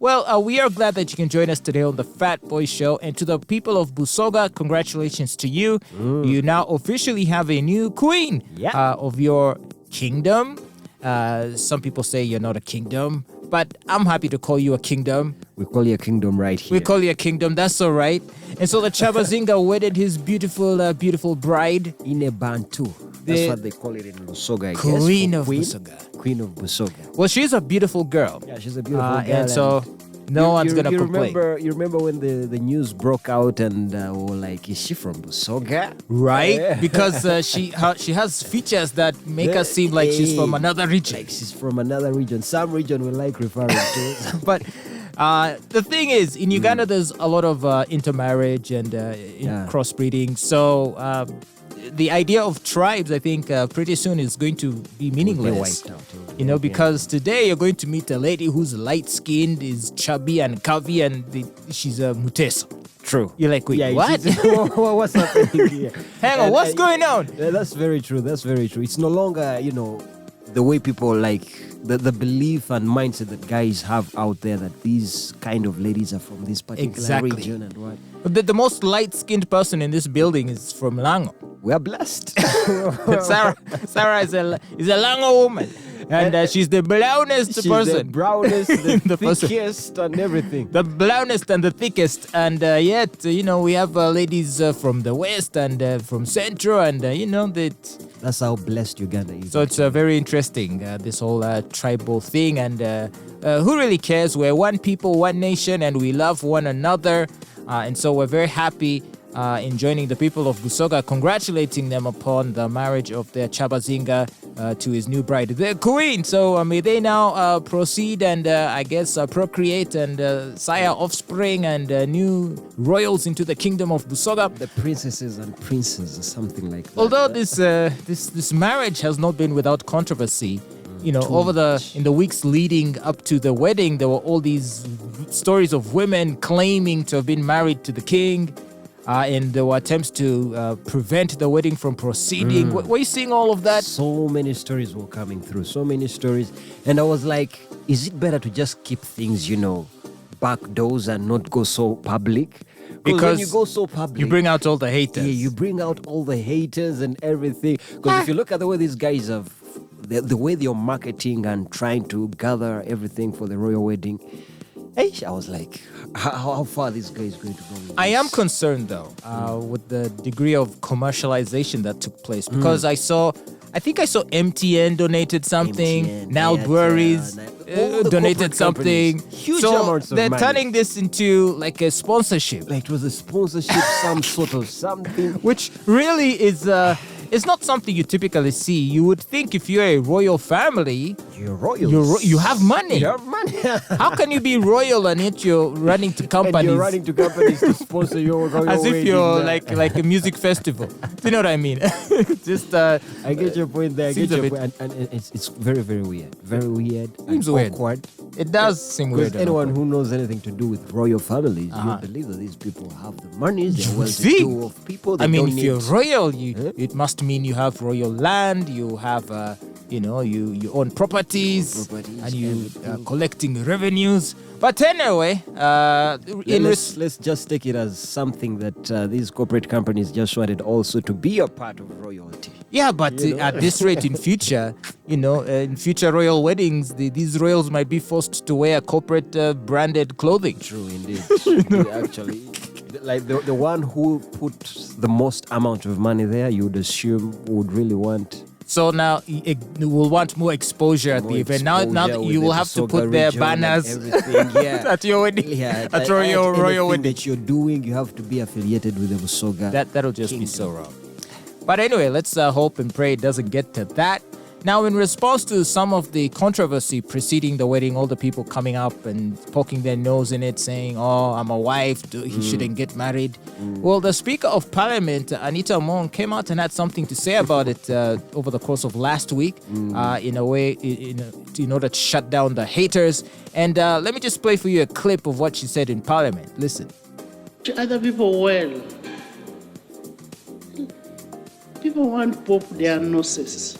Well, we are glad that you can join us today on the Fatboy Show. And to the people of Busoga, congratulations to you. You now officially have a new queen of your kingdom. Some people say you're not a kingdom, but I'm happy to call you a kingdom. We call you a kingdom right here. We call you a kingdom, that's all right. And so the Kyabazinga wedded his beautiful bride. In a Bantu. That's what they call it in Busoga, I guess. Queen of Busoga. Queen of Busoga. Well, she's a beautiful girl. Yeah, she's a beautiful girl. And so no one's going to complain. You remember when the news broke out and were like, is she from Busoga? Right? Yeah. Because she has features that make us seem like she's from another region. Like she's from another region. Some region we like referring to. But the thing is, in Uganda, there's a lot of intermarriage and crossbreeding. So the idea of tribes, I think, pretty soon is going to be meaningless. Wiped out. Because today you're going to meet a lady who's light-skinned, is chubby and curvy, and she's a Mutesi. True. You're like, wait, what? What's happening here? Hang on, what's going on? That's very true. It's no longer, the way people like the belief and mindset that guys have out there that these kind of ladies are from this particular region and what. But the most light-skinned person in this building is from Lango. We are blessed. Sarah is a Lango woman. And she's the brownest person. She's the brownest, the thickest and everything. The brownest and the thickest. And yet, we have ladies from the west and from central and, that's how blessed Uganda is. So it's very interesting, this whole tribal thing. And who really cares? We're one people, one nation, and we love one another. And so we're very happy in joining the people of Busoga, congratulating them upon the marriage of their Kyabazinga to his new bride, the queen. So may they now proceed and, procreate and sire offspring and new royals into the kingdom of Busoga. The princesses and princes or something like that. Although this marriage has not been without controversy. In the weeks leading up to the wedding, there were all these stories of women claiming to have been married to the king. And there were attempts to prevent the wedding from proceeding. Were you seeing all of that? So many stories were coming through. So many stories. And I was like, is it better to just keep things, back doors and not go so public? Because when you go so public, you bring out all the haters. Yeah, you bring out all the haters and everything. Because if you look at the way these guys have, the way they're marketing and trying to gather everything for the royal wedding, I was like, how far this guy is going to go? I am concerned, though, with the degree of commercialization that took place. Because I think I saw MTN donated something, now Breweries donated something. Huge so amounts of they're money. turning this into like a sponsorship. Like it was a sponsorship, some sort of something. Which really is... it's not something you typically see. You would think if you're a royal family, you're royal. You have money. You have money. How can you be royal and yet you're running to companies? And you're running to companies to sponsor your royal as if wedding. you're like a music festival. Do you know what I mean? Just I get your point there. I get your point. And it's very, very weird. Very weird. Seems weird. Awkward. It does seem weird. Because anyone who knows anything to do with royal families, you believe that these people have the money, they're well-to-do of people. If you're royal, it must mean you have royal land, you have, you own properties and you are collecting revenues. But anyway, let's just take it as something that these corporate companies just wanted also to be a part of royalty. Yeah, but at this rate in future, in future royal weddings, these royals might be forced to wear corporate branded clothing. True, indeed. Actually, like the one who put the most amount of money there, you would assume would really want. So now you will want more exposure at the event. Now you will have to put their banners at your wedding, at your royal wedding. That you're doing, you have to be affiliated with the Busoga. That'll just be so wrong. But anyway, let's hope and pray it doesn't get to that. Now, in response to some of the controversy preceding the wedding, all the people coming up and poking their nose in it, saying, "Oh, I'm a wife, he shouldn't get married." Well, the Speaker of Parliament, Anita Among, came out and had something to say about it over the course of last week, in a way, in order to shut down the haters. And let me just play for you a clip of what she said in Parliament. Listen. To other people well. People want to pop their noses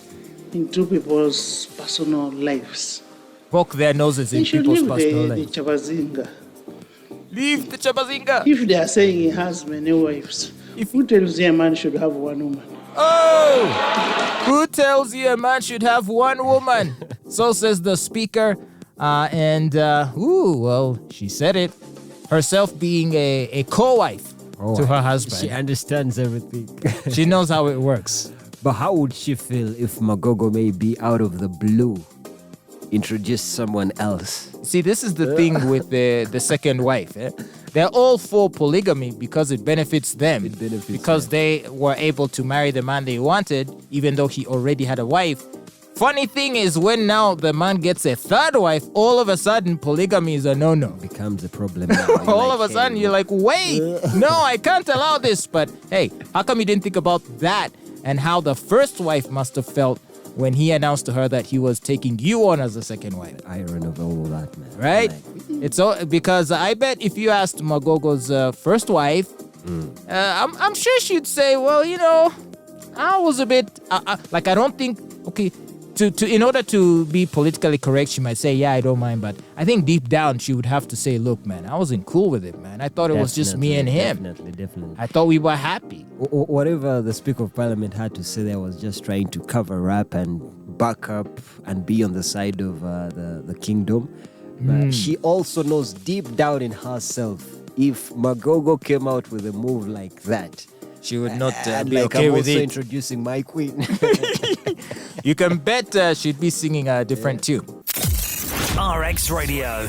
into people's personal lives. poke their noses They in should people's leave personal the lives. Kyabazinga. Leave the Kyabazinga. If they are saying he has many wives, who tells you a man should have one woman? Oh! Who tells you a man should have one woman? So says the speaker. Well, she said it. Herself being a co-wife to her husband. She understands everything. She knows how it works. But how would she feel if Magogo maybe out of the blue introduced someone else? See, this is the thing with the second wife. They're all for polygamy because it benefits them. It benefits because they were able to marry the man they wanted, even though he already had a wife. Funny thing is, when now the man gets a third wife, all of a sudden polygamy is a no-no. Becomes a problem now. All of a sudden, you're like, wait, no, I can't allow this. But hey, how come you didn't think about that and how the first wife must have felt when he announced to her that he was taking you on as a second wife? The irony of all that, man. Right? Like, It's all because I bet if you asked Magogo's first wife, I'm sure she'd say, well, I was a bit I don't think to in order to be politically correct, she might say, yeah, I don't mind, but I think deep down she would have to say, look, man, I wasn't cool with it, man. I thought it was just me and him. Definitely. I thought we were happy. Whatever the Speaker of Parliament had to say there was just trying to cover up and back up and be on the side of the kingdom. But she also knows deep down in herself, if Magogo came out with a move like that, She would not be like okay I'm with also it. introducing my queen. You can bet she'd be singing a different tune. RX Radio.